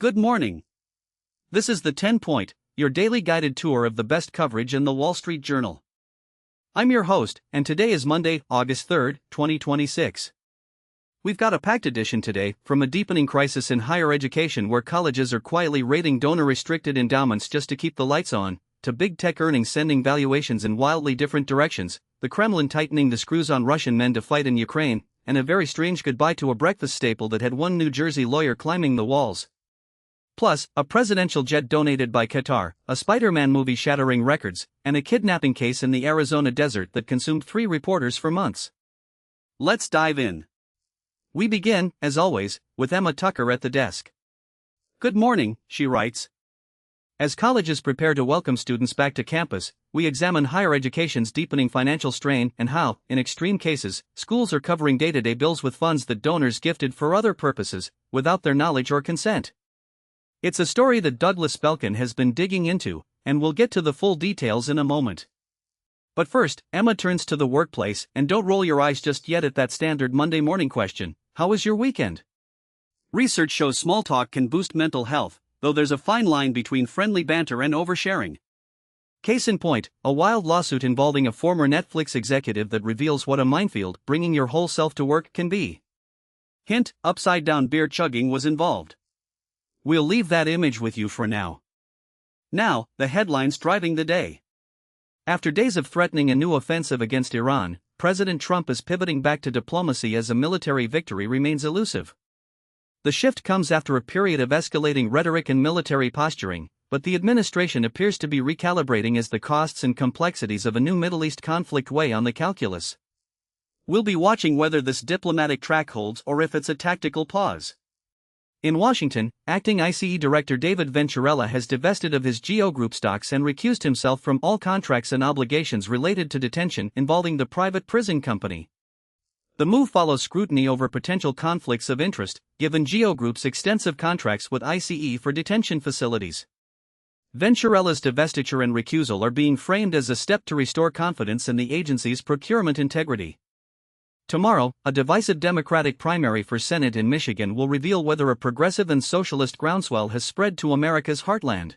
Good morning. This is the 10 Point, your daily guided tour of the best coverage in the Wall Street Journal. I'm your host, and today is Monday, August 3rd, 2026. We've got a packed edition today, from a deepening crisis in higher education where colleges are quietly raiding donor-restricted endowments just to keep the lights on, to big tech earnings sending valuations in wildly different directions, the Kremlin tightening the screws on Russian men to fight in Ukraine, and a very strange goodbye to a breakfast staple that had one New Jersey lawyer climbing the walls. Plus, a presidential jet donated by Qatar, a Spider-Man movie shattering records, and a kidnapping case in the Arizona desert that consumed 3 reporters for months. Let's dive in. We begin, as always, with Emma Tucker at the desk. Good morning, she writes. As colleges prepare to welcome students back to campus, we examine higher education's deepening financial strain and how, in extreme cases, schools are covering day-to-day bills with funds that donors gifted for other purposes, without their knowledge or consent. It's a story that Douglas Spelkin has been digging into, and we'll get to the full details in a moment. But first, Emma turns to the workplace, and don't roll your eyes just yet at that standard Monday morning question, how was your weekend? Research shows small talk can boost mental health, though there's a fine line between friendly banter and oversharing. Case in point, a wild lawsuit involving a former Netflix executive that reveals what a minefield bringing your whole self to work can be. Hint, upside-down beer chugging was involved. We'll leave that image with you for now. Now, the headlines driving the day. After days of threatening a new offensive against Iran, President Trump is pivoting back to diplomacy as a military victory remains elusive. The shift comes after a period of escalating rhetoric and military posturing, but the administration appears to be recalibrating as the costs and complexities of a new Middle East conflict weigh on the calculus. We'll be watching whether this diplomatic track holds or if it's a tactical pause. In Washington, acting ICE Director David Venturella has divested of his GEO Group stocks and recused himself from all contracts and obligations related to detention involving the private prison company. The move follows scrutiny over potential conflicts of interest, given GEO Group's extensive contracts with ICE for detention facilities. Venturella's divestiture and recusal are being framed as a step to restore confidence in the agency's procurement integrity. Tomorrow, a divisive Democratic primary for Senate in Michigan will reveal whether a progressive and socialist groundswell has spread to America's heartland.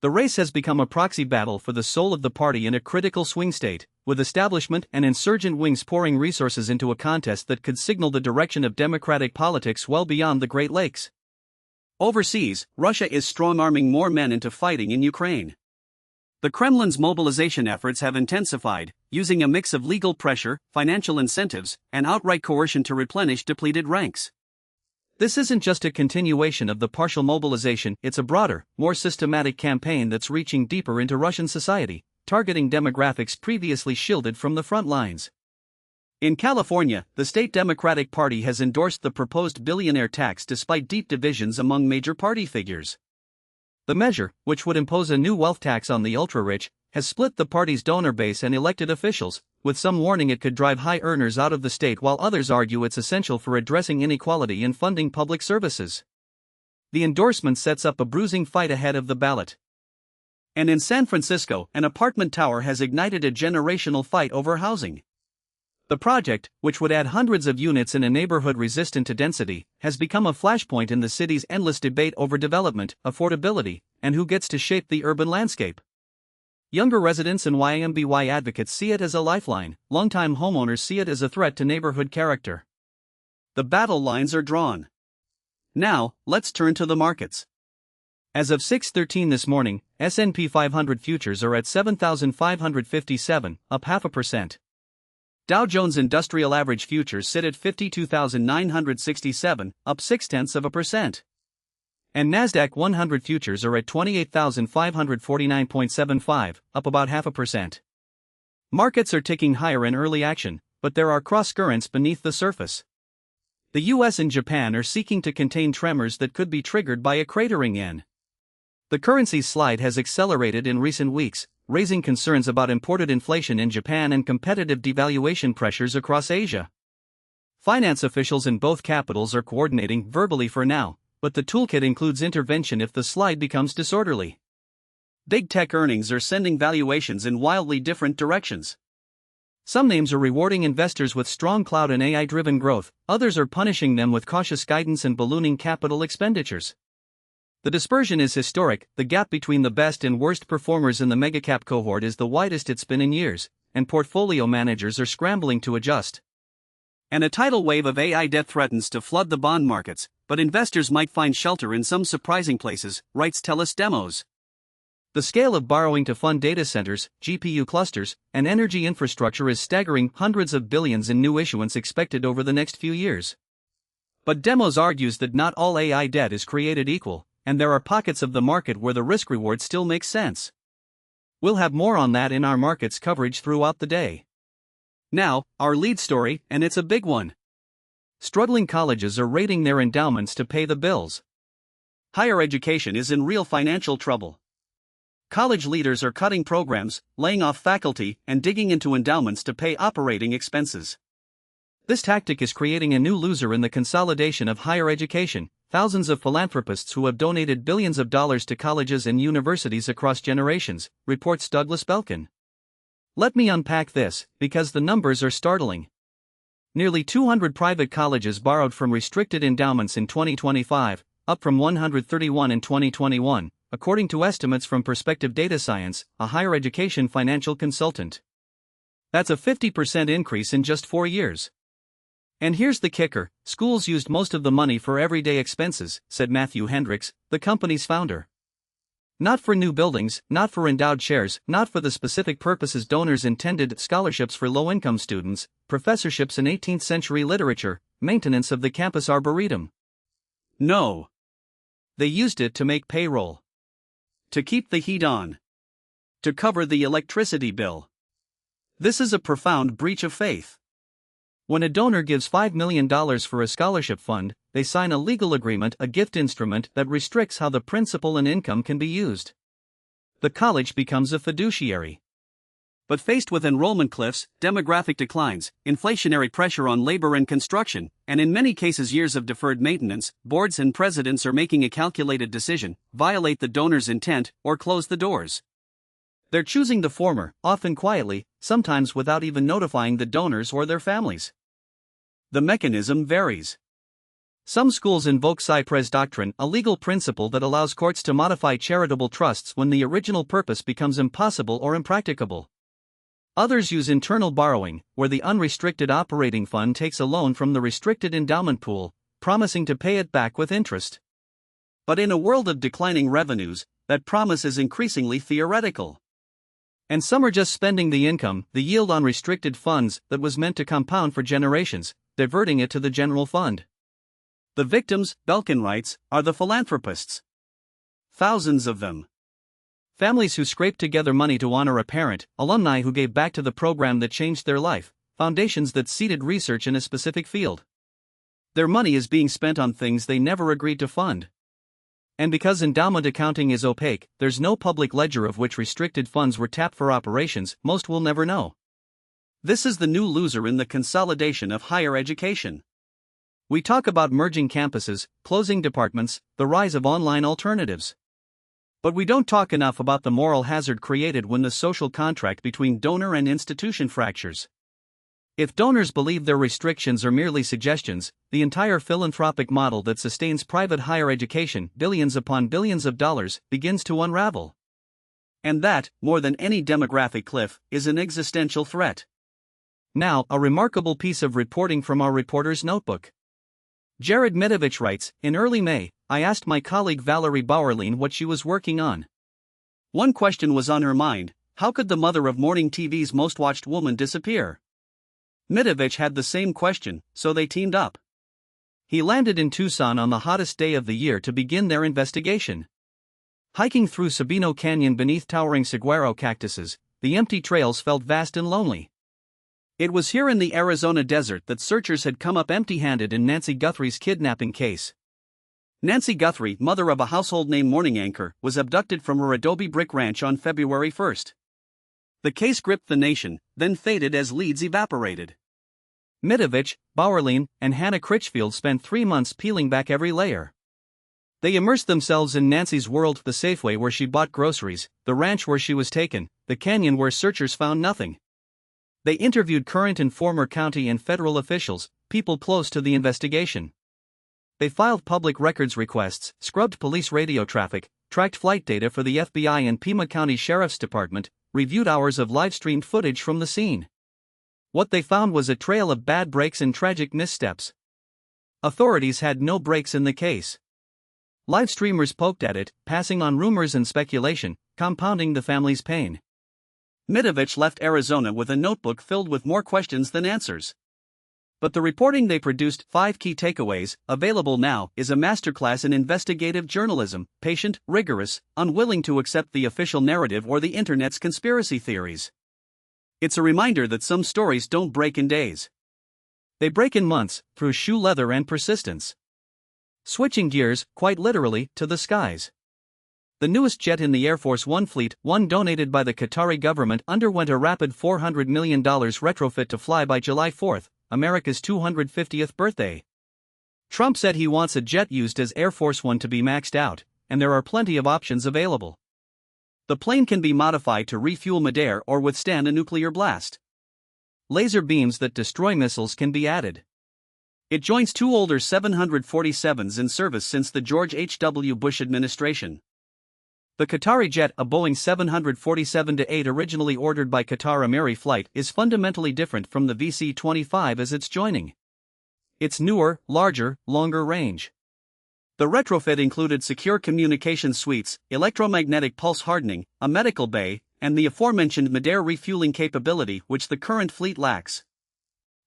The race has become a proxy battle for the soul of the party in a critical swing state, with establishment and insurgent wings pouring resources into a contest that could signal the direction of Democratic politics well beyond the Great Lakes. Overseas, Russia is strong-arming more men into fighting in Ukraine. The Kremlin's mobilization efforts have intensified, using a mix of legal pressure, financial incentives, and outright coercion to replenish depleted ranks. This isn't just a continuation of the partial mobilization, it's a broader, more systematic campaign that's reaching deeper into Russian society, targeting demographics previously shielded from the front lines. In California, the state Democratic Party has endorsed the proposed billionaire tax despite deep divisions among major party figures. The measure, which would impose a new wealth tax on the ultra-rich, has split the party's donor base and elected officials, with some warning it could drive high earners out of the state while others argue it's essential for addressing inequality in funding public services. The endorsement sets up a bruising fight ahead of the ballot. And in San Francisco, an apartment tower has ignited a generational fight over housing. The project, which would add hundreds of units in a neighborhood resistant to density, has become a flashpoint in the city's endless debate over development, affordability, and who gets to shape the urban landscape. Younger residents and YMBY advocates see it as a lifeline, longtime homeowners see it as a threat to neighborhood character. The battle lines are drawn. Now, let's turn to the markets. As of 6:13 this morning, S&P 500 futures are at 7,557, up 0.5%. Dow Jones Industrial Average futures sit at 52,967, up 0.6%. And Nasdaq 100 futures are at 28,549.75, up about 0.5%. Markets are ticking higher in early action, but there are cross-currents beneath the surface. The US and Japan are seeking to contain tremors that could be triggered by a cratering yen. The currency's slide has accelerated in recent weeks, raising concerns about imported inflation in Japan and competitive devaluation pressures across Asia. Finance officials in both capitals are coordinating verbally for now, but the toolkit includes intervention if the slide becomes disorderly. Big tech earnings are sending valuations in wildly different directions. Some names are rewarding investors with strong cloud and AI-driven growth, others are punishing them with cautious guidance and ballooning capital expenditures. The dispersion is historic. The gap between the best and worst performers in the megacap cohort is the widest it's been in years, and portfolio managers are scrambling to adjust. And a tidal wave of AI debt threatens to flood the bond markets, but investors might find shelter in some surprising places, writes Telus Demos. The scale of borrowing to fund data centers, GPU clusters, and energy infrastructure is staggering, hundreds of billions in new issuance expected over the next few years. But Demos argues that not all AI debt is created equal, and there are pockets of the market where the risk-reward still makes sense. We'll have more on that in our markets coverage throughout the day. Now, our lead story, and it's a big one. Struggling colleges are raiding their endowments to pay the bills. Higher education is in real financial trouble. College leaders are cutting programs, laying off faculty, and digging into endowments to pay operating expenses. This tactic is creating a new loser in the consolidation of higher education. Thousands of philanthropists who have donated billions of dollars to colleges and universities across generations, reports Douglas Belkin. Let me unpack this, because the numbers are startling. Nearly 200 private colleges borrowed from restricted endowments in 2025, up from 131 in 2021, according to estimates from Perspective Data Science, a higher education financial consultant. That's a 50% increase in just 4 years. And here's the kicker, schools used most of the money for everyday expenses, said Matthew Hendricks, the company's founder. Not for new buildings, not for endowed shares, not for the specific purposes donors intended: scholarships for low-income students, professorships in 18th century literature, maintenance of the campus arboretum. No. They used it to make payroll. To keep the heat on. To cover the electricity bill. This is a profound breach of faith. When a donor gives $5 million for a scholarship fund, they sign a legal agreement, a gift instrument that restricts how the principal and income can be used. The college becomes a fiduciary. But faced with enrollment cliffs, demographic declines, inflationary pressure on labor and construction, and in many cases years of deferred maintenance, boards and presidents are making a calculated decision: violate the donor's intent or close the doors. They're choosing the former, often quietly, sometimes without even notifying the donors or their families. The mechanism varies. Some schools invoke Cypres doctrine, a legal principle that allows courts to modify charitable trusts when the original purpose becomes impossible or impracticable. Others use internal borrowing, where the unrestricted operating fund takes a loan from the restricted endowment pool, promising to pay it back with interest. But in a world of declining revenues, that promise is increasingly theoretical. And some are just spending the income, the yield on restricted funds, that was meant to compound for generations, diverting it to the general fund. The victims, Belkin writes, are the philanthropists. Thousands of them. Families who scraped together money to honor a parent, alumni who gave back to the program that changed their life, foundations that seeded research in a specific field. Their money is being spent on things they never agreed to fund. And because endowment accounting is opaque, there's no public ledger of which restricted funds were tapped for operations. Most will never know. This is the new loser in the consolidation of higher education. We talk about merging campuses, closing departments, the rise of online alternatives. But we don't talk enough about the moral hazard created when the social contract between donor and institution fractures. If donors believe their restrictions are merely suggestions, the entire philanthropic model that sustains private higher education, billions upon billions of dollars, begins to unravel. And that, more than any demographic cliff, is an existential threat. Now, a remarkable piece of reporting from our reporter's notebook. Jared Mitovich writes, in early May, I asked my colleague Valerie Bauerlein what she was working on. One question was on her mind: how could the mother of morning TV's most watched woman disappear? Mitovich had the same question, so they teamed up. He landed in Tucson on the hottest day of the year to begin their investigation. Hiking through Sabino Canyon beneath towering saguaro cactuses, the empty trails felt vast and lonely. It was here in the Arizona desert that searchers had come up empty-handed in Nancy Guthrie's kidnapping case. Nancy Guthrie, mother of a household name morning anchor, was abducted from her adobe brick ranch on February 1st. The case gripped the nation, then faded as leads evaporated. Mitovich, Bauerlein, and Hannah Critchfield spent 3 months peeling back every layer. They immersed themselves in Nancy's world: the Safeway where she bought groceries, the ranch where she was taken, the canyon where searchers found nothing. They interviewed current and former county and federal officials, people close to the investigation. They filed public records requests, scrubbed police radio traffic, tracked flight data for the FBI and Pima County Sheriff's Department, reviewed hours of live-streamed footage from the scene. What they found was a trail of bad brakes and tragic missteps. Authorities had no breaks in the case. Live streamers poked at it, passing on rumors and speculation, compounding the family's pain. Midovich left Arizona with a notebook filled with more questions than answers. But the reporting they produced, 5 key takeaways, available now, is a masterclass in investigative journalism, patient, rigorous, unwilling to accept the official narrative or the internet's conspiracy theories. It's a reminder that some stories don't break in days. They break in months, through shoe leather and persistence. Switching gears, quite literally, to the skies. The newest jet in the Air Force One fleet, one donated by the Qatari government, underwent a rapid $400 million retrofit to fly by July 4, America's 250th birthday. Trump said he wants a jet used as Air Force One to be maxed out, and there are plenty of options available. The plane can be modified to refuel midair or withstand a nuclear blast. Laser beams that destroy missiles can be added. It joins 2 older 747s in service since the George H.W. Bush administration. The Qatari jet, a Boeing 747-8 originally ordered by Qatar Amiri Flight, is fundamentally different from the VC-25 as it's joining. It's newer, larger, longer range. The retrofit included secure communication suites, electromagnetic pulse hardening, a medical bay, and the aforementioned midair refueling capability which the current fleet lacks.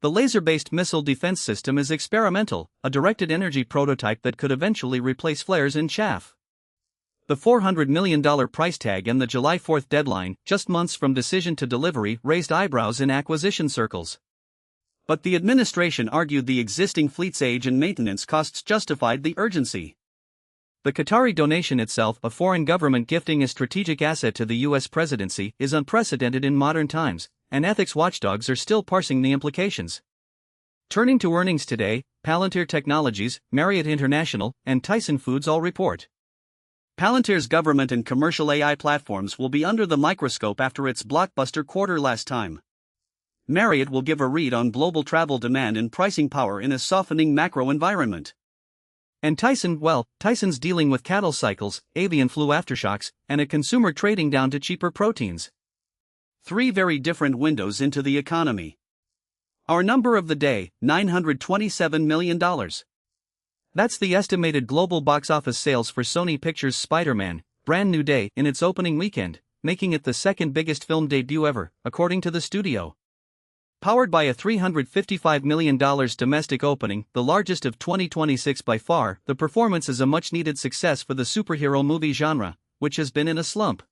The laser-based missile defense system is experimental, a directed energy prototype that could eventually replace flares in chaff. The $400 million price tag and the July 4 deadline, just months from decision to delivery, raised eyebrows in acquisition circles. But the administration argued the existing fleet's age and maintenance costs justified the urgency. The Qatari donation itself, a foreign government gifting a strategic asset to the U.S. presidency, is unprecedented in modern times, and ethics watchdogs are still parsing the implications. Turning to earnings today, Palantir Technologies, Marriott International, and Tyson Foods all report. Palantir's government and commercial AI platforms will be under the microscope after its blockbuster quarter last time. Marriott will give a read on global travel demand and pricing power in a softening macro environment. And Tyson, well, Tyson's dealing with cattle cycles, avian flu aftershocks, and a consumer trading down to cheaper proteins. 3 very different windows into the economy. Our number of the day, $927 million. That's the estimated global box office sales for Sony Pictures' Spider-Man, Brand New Day, in its opening weekend, making it the second biggest film debut ever, according to the studio. Powered by a $355 million domestic opening, the largest of 2026 by far, the performance is a much-needed success for the superhero movie genre, which has been in a slump.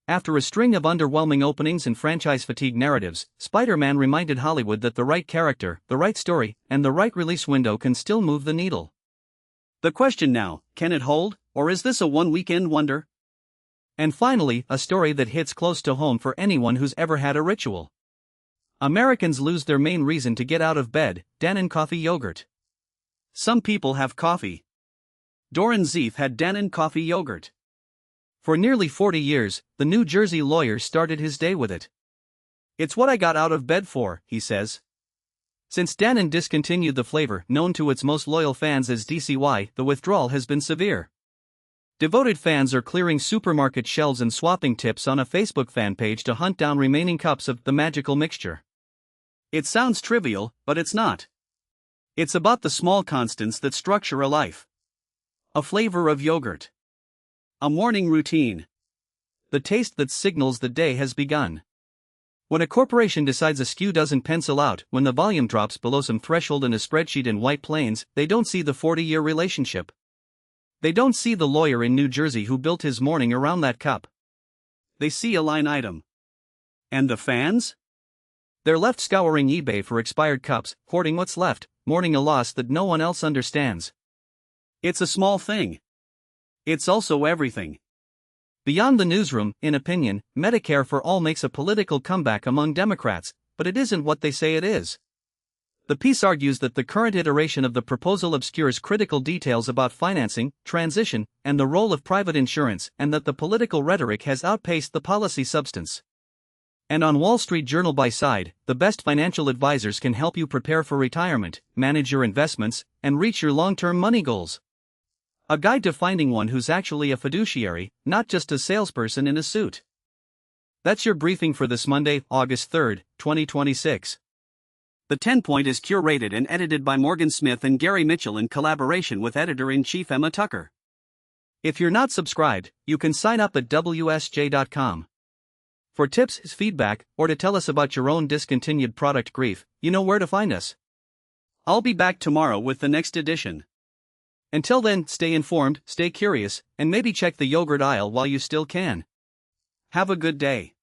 After a string of underwhelming openings and franchise-fatigue narratives, Spider-Man reminded Hollywood that the right character, the right story, and the right release window can still move the needle. The question now, can it hold, or is this a one-weekend wonder? And finally, a story that hits close to home for anyone who's ever had a ritual. Americans lose their main reason to get out of bed, Dannon coffee yogurt. Some people have coffee. Doran Zeef had Dannon coffee yogurt. For nearly 40 years, the New Jersey lawyer started his day with it. It's what I got out of bed for, he says. Since Dannon discontinued the flavor, known to its most loyal fans as DCY, the withdrawal has been severe. Devoted fans are clearing supermarket shelves and swapping tips on a Facebook fan page to hunt down remaining cups of the magical mixture. It sounds trivial, but it's not. It's about the small constants that structure a life. A flavor of yogurt. A morning routine. The taste that signals the day has begun. When a corporation decides a SKU doesn't pencil out, when the volume drops below some threshold in a spreadsheet in White Plains, they don't see the 40-year relationship. They don't see the lawyer in New Jersey who built his morning around that cup. They see a line item. And the fans? They're left scouring eBay for expired cups, hoarding what's left, mourning a loss that no one else understands. It's a small thing. It's also everything. Beyond the newsroom, in opinion, Medicare for All makes a political comeback among Democrats, but it isn't what they say it is. The piece argues that the current iteration of the proposal obscures critical details about financing, transition, and the role of private insurance, and that the political rhetoric has outpaced the policy substance. And on Wall Street Journal by Side, the best financial advisors can help you prepare for retirement, manage your investments, and reach your long-term money goals. A guide to finding one who's actually a fiduciary, not just a salesperson in a suit. That's your briefing for this Monday, August 3rd, 2026. The 10-point is curated and edited by Morgan Smith and Gary Mitchell in collaboration with editor-in-chief Emma Tucker. If you're not subscribed, you can sign up at WSJ.com. For tips, feedback, or to tell us about your own discontinued product grief, you know where to find us. I'll be back tomorrow with the next edition. Until then, stay informed, stay curious, and maybe check the yogurt aisle while you still can. Have a good day.